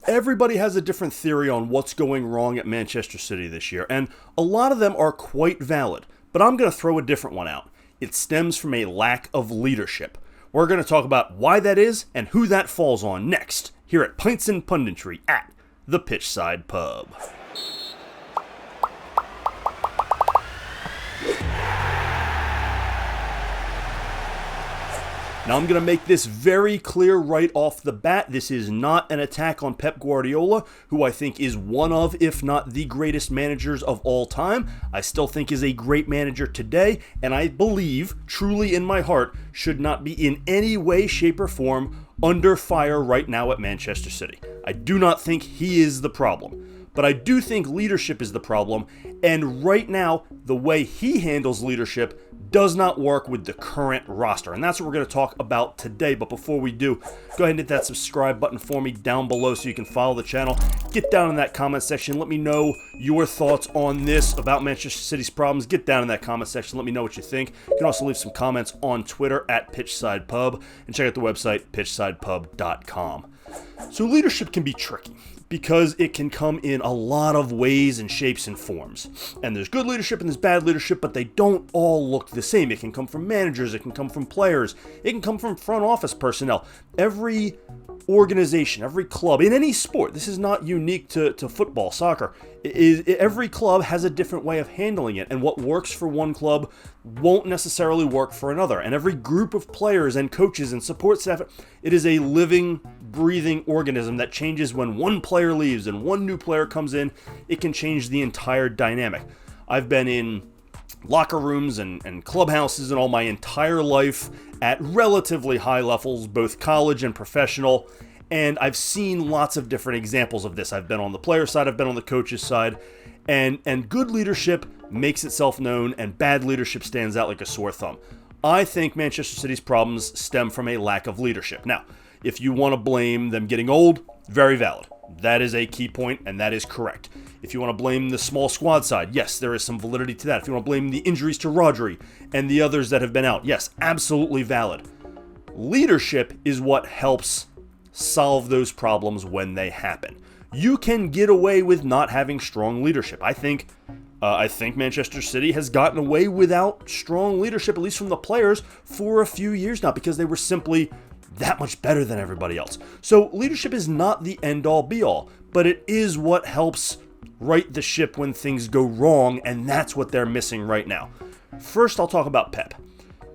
Everybody has a different theory on what's going wrong at Manchester City this year, and a lot of them are quite valid, but I'm going to throw a different one out. It stems from a lack of leadership. We're going to talk about why that is and who that falls on next, here at Pints and Punditry at the Pitchside Pub. Now I'm going to make this very clear right off the bat. This is not an attack on Pep Guardiola, who I think is one of, if not the greatest managers of all time. I still think is a great manager today, and I believe, truly in my heart, should not be in any way, shape, or form under fire right now at Manchester City. I do not think he is the problem. But I do think leadership is the problem, and right now, the way he handles leadership does not work with the current roster. And that's what we're going to talk about today. But before we do, go ahead and hit that subscribe button for me down below so you can follow the channel. Get down in that comment section. Let me know your thoughts on this, about Manchester City's problems. Get down in that comment section. Let me know what you think. You can also leave some comments on Twitter at Pitchside Pub, and check out the website, pitchsidepub.com. So leadership can be tricky, because it can come in a lot of ways and shapes and forms. And there's good leadership and there's bad leadership, but they don't all look the same. It can come from managers, it can come from players, it can come from front office personnel. Every organization, every club, in any sport, this is not unique to football, soccer, every club has a different way of handling it, and what works for one club won't necessarily work for another. And every group of players and coaches and support staff, it is a living, breathing organism that changes when one player leaves and one new player comes in. It can change the entire dynamic. I've been in locker rooms and clubhouses and all my entire life at relatively high levels, both college and professional, and I've seen lots of different examples of this. I've been on the player side, I've been on the coach's side, and good leadership makes itself known, and bad leadership stands out like a sore thumb. I think Manchester City's problems stem from a lack of leadership. Now, if you want to blame them getting old, very valid. That is a key point, and that is correct. If you want to blame the small squad side, yes, there is some validity to that. If you want to blame the injuries to Rodri and the others that have been out, yes, absolutely valid. Leadership is what helps solve those problems when they happen. You can get away with not having strong leadership. I think Manchester City has gotten away without strong leadership, at least from the players, for a few years now, because they were simply that much better than everybody else. So leadership is not the end-all be-all, but it is what helps right the ship when things go wrong, and that's what they're missing right now. First, I'll talk about Pep.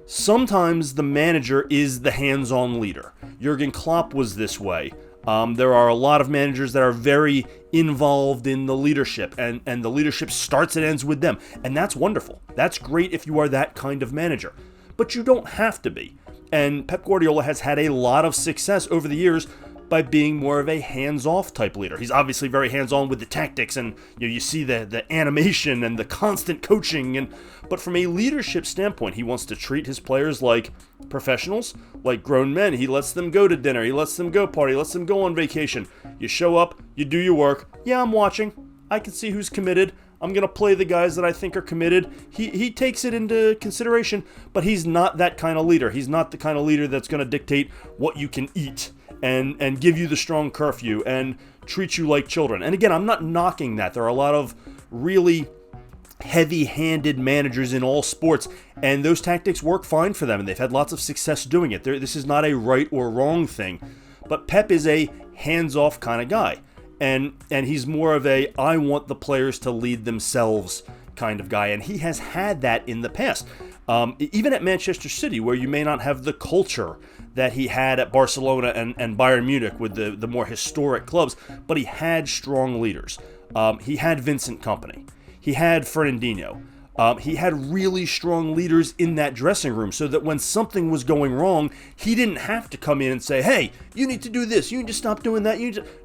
Sometimes the manager is the hands-on leader. Jurgen Klopp was this way. There are a lot of managers that are very involved in the leadership, and the leadership starts and ends with them, and that's wonderful. That's great if you are that kind of manager, but you don't have to be. And Pep Guardiola has had a lot of success over the years by being more of a hands-off type leader. He's obviously very hands-on with the tactics, and you see the animation and the constant coaching. But from a leadership standpoint, he wants to treat his players like professionals, like grown men. He lets them go to dinner, he lets them go party, he lets them go on vacation. You show up, you do your work. Yeah, I'm watching. I can see who's committed. I'm going to play the guys that I think are committed. He takes it into consideration, but he's not that kind of leader. He's not the kind of leader that's going to dictate what you can eat and give you the strong curfew and treat you like children. And again, I'm not knocking that. There are a lot of really heavy-handed managers in all sports, and those tactics work fine for them, and they've had lots of success doing it. This is not a right or wrong thing, but Pep is a hands-off kind of guy. And he's more of a, I want the players to lead themselves kind of guy. And he has had that in the past. Even at Manchester City, where you may not have the culture that he had at Barcelona and Bayern Munich with the more historic clubs, but he had strong leaders. He had Vincent Kompany. He had Fernandinho. He had really strong leaders in that dressing room, so that when something was going wrong, he didn't have to come in and say, hey, you need to do this, you need to stop doing that.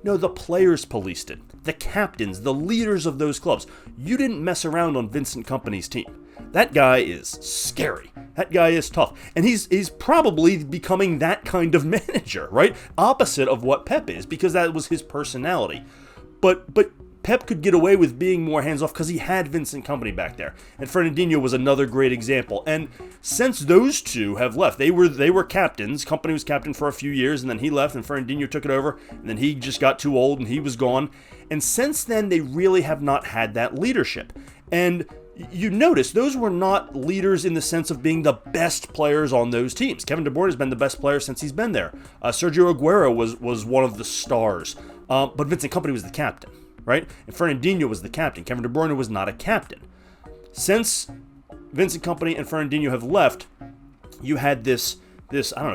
No, the players policed it. The captains, the leaders of those clubs. You didn't mess around on Vincent Kompany's team. That guy is scary. That guy is tough. And he's probably becoming that kind of manager, right? Opposite of what Pep is, because that was his personality. But Pep could get away with being more hands-off because he had Vincent Kompany back there. And Fernandinho was another great example. And since those two have left, they were captains. Kompany was captain for a few years, and then he left, and Fernandinho took it over, and then he just got too old, and he was gone. And since then, they really have not had that leadership. And you notice those were not leaders in the sense of being the best players on those teams. Kevin De Bruyne has been the best player since he's been there. Sergio Aguero was one of the stars. But Vincent Kompany was the captain, right? And Fernandinho was the captain. Kevin De Bruyne was not a captain. Since Vincent Kompany and Fernandinho have left, you had this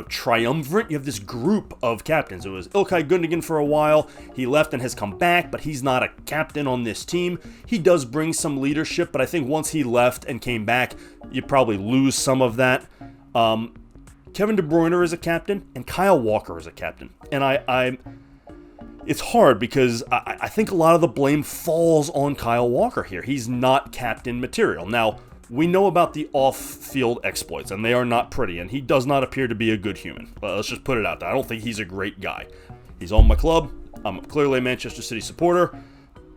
triumvirate. You have this group of captains. It was Ilkay Gundogan for a while. He left and has come back, but he's not a captain on this team. He does bring some leadership, but I think once he left and came back, you probably lose some of that. Kevin De Bruyne is a captain, and Kyle Walker is a captain. And it's hard because I think a lot of the blame falls on Kyle Walker here. He's not captain material. Now, we know about the off-field exploits, and they are not pretty, and he does not appear to be a good human. Let's just put it out there. I don't think he's a great guy. He's on my club. I'm clearly a Manchester City supporter.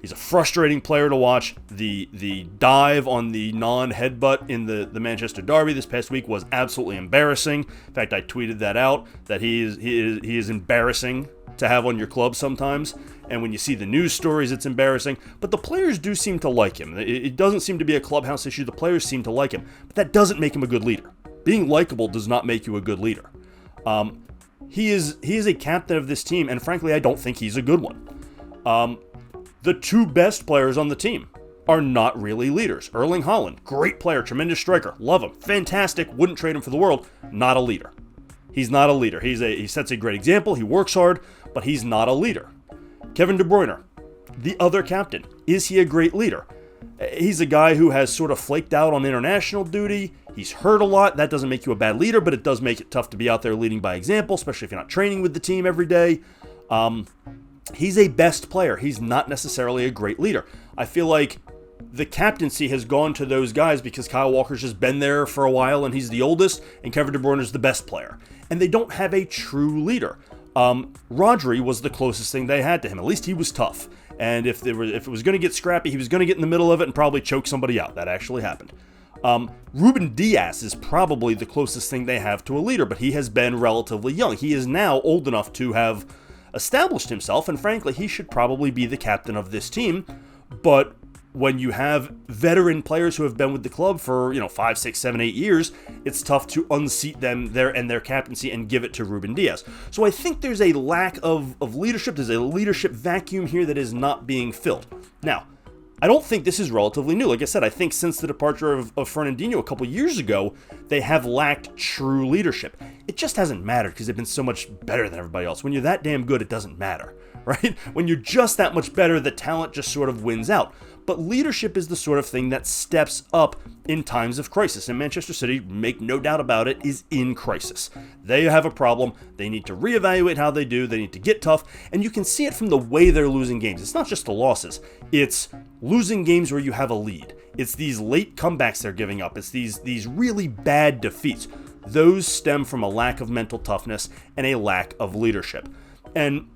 He's a frustrating player to watch. The dive on the non-headbutt in the Manchester Derby this past week was absolutely embarrassing. In fact, I tweeted that out, that he is embarrassing to have on your club sometimes. And when you see the news stories, it's embarrassing. But the players do seem to like him. It doesn't seem to be a clubhouse issue. The players seem to like him. But that doesn't make him a good leader. Being likable does not make you a good leader. He is a captain of this team, and frankly, I don't think he's a good one. The two best players on the team are not really leaders. Erling Haaland, great player, tremendous striker, love him, fantastic, wouldn't trade him for the world, not a leader. He's not a leader. He sets a great example, he works hard, but he's not a leader. Kevin De Bruyne, the other captain, is he a great leader? He's a guy who has sort of flaked out on international duty. He's hurt a lot. That doesn't make you a bad leader, but it does make it tough to be out there leading by example, especially if you're not training with the team every day. He's a best player. He's not necessarily a great leader. I feel like the captaincy has gone to those guys because Kyle Walker's just been there for a while and he's the oldest, and Kevin De Bruyne is the best player. And they don't have a true leader. Rodri was the closest thing they had to him. At least he was tough. And if it was going to get scrappy, he was going to get in the middle of it and probably choke somebody out. That actually happened. Ruben Dias is probably the closest thing they have to a leader, but he has been relatively young. He is now old enough to have established himself, and frankly, he should probably be the captain of this team. But when you have veteran players who have been with the club for 5, 6, 7, 8 years, it's tough to unseat them there and their captaincy and give it to Ruben Dias. So I think there's a lack of leadership. There's a leadership vacuum here that is not being filled. Now, I don't think this is relatively new. Like I said, I think since the departure of Fernandinho a couple years ago, they have lacked true leadership. It just hasn't mattered because they've been so much better than everybody else. When you're that damn good, it doesn't matter, right? When you're just that much better, the talent just sort of wins out. But leadership is the sort of thing that steps up in times of crisis. And Manchester City, make no doubt about it, is in crisis. They have a problem. They need to reevaluate how they do. They need to get tough. And you can see it from the way they're losing games. It's not just the losses. It's losing games where you have a lead. It's these late comebacks they're giving up. It's these really bad defeats. Those stem from a lack of mental toughness and a lack of leadership. And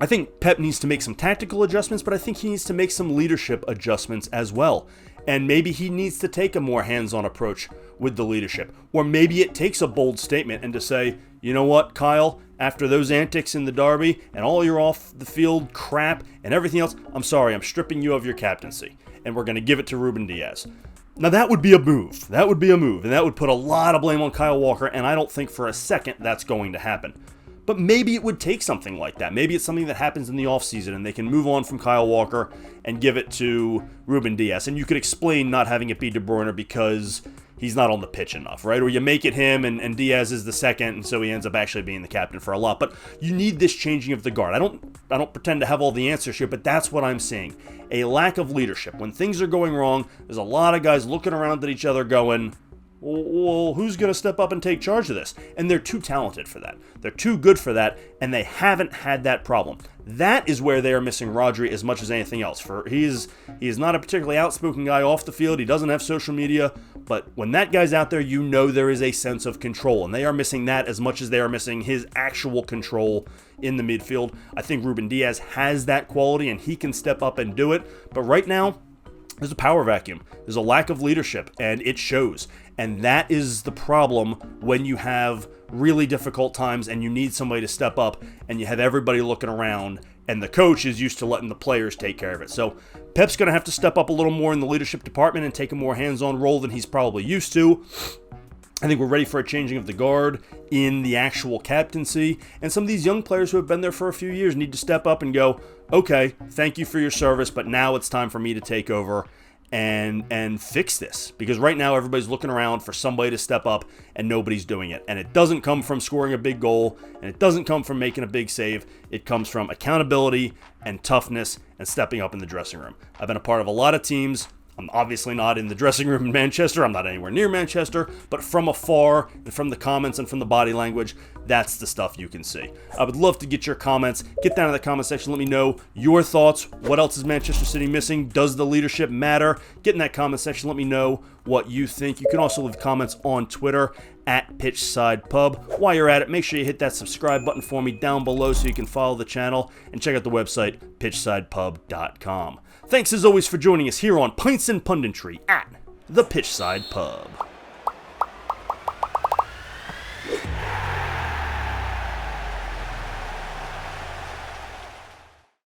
I think Pep needs to make some tactical adjustments, but I think he needs to make some leadership adjustments as well. And maybe he needs to take a more hands-on approach with the leadership. Or maybe it takes a bold statement and to say, you know what, Kyle, after those antics in the derby and all your off-the-field crap and everything else, I'm sorry, I'm stripping you of your captaincy. And we're going to give it to Ruben Dias. Now that would be a move. That would be a move. And that would put a lot of blame on Kyle Walker, and I don't think for a second that's going to happen. But maybe it would take something like that. Maybe it's something that happens in the offseason and they can move on from Kyle Walker and give it to Ruben Dias. And you could explain not having it be De Bruyne because he's not on the pitch enough, right? Or you make it him and Diaz is the second, and so he ends up actually being the captain for a lot. But you need this changing of the guard. I don't pretend to have all the answers here, but that's what I'm seeing. A lack of leadership. When things are going wrong, there's a lot of guys looking around at each other going, Well, who's going to step up and take charge of this? And they're too talented for that. They're too good for that, and they haven't had that problem. That is where they are missing Rodri as much as anything else. He is not a particularly outspoken guy off the field. He doesn't have social media, but when that guy's out there, you know there is a sense of control, and they are missing that as much as they are missing his actual control in the midfield. I think Ruben Diaz has that quality, and he can step up and do it, but right now, there's a power vacuum. There's a lack of leadership, and it shows. And that is the problem when you have really difficult times and you need somebody to step up and you have everybody looking around and the coach is used to letting the players take care of it. So Pep's going to have to step up a little more in the leadership department and take a more hands-on role than he's probably used to. I think we're ready for a changing of the guard in the actual captaincy. And some of these young players who have been there for a few years need to step up and go, okay, thank you for your service, but now it's time for me to take over and fix this. Because right now everybody's looking around for somebody to step up and nobody's doing it. And it doesn't come from scoring a big goal, and it doesn't come from making a big save. It comes from accountability and toughness and stepping up in the dressing room. I've been a part of a lot of teams. I'm obviously not in the dressing room in Manchester. I'm not anywhere near Manchester, but from afar and from the comments and from the body language, that's the stuff you can see. I would love to get your comments. Get down in the comment section. Let me know your thoughts. What else is Manchester City missing? Does the leadership matter? Get in that comment section. Let me know what you think. You can also leave comments on Twitter at Pitchside Pub. While you're at it, make sure you hit that subscribe button for me down below so you can follow the channel and check out the website, pitchsidepub.com. Thanks as always for joining us here on Pints and Punditry at the Pitchside Pub.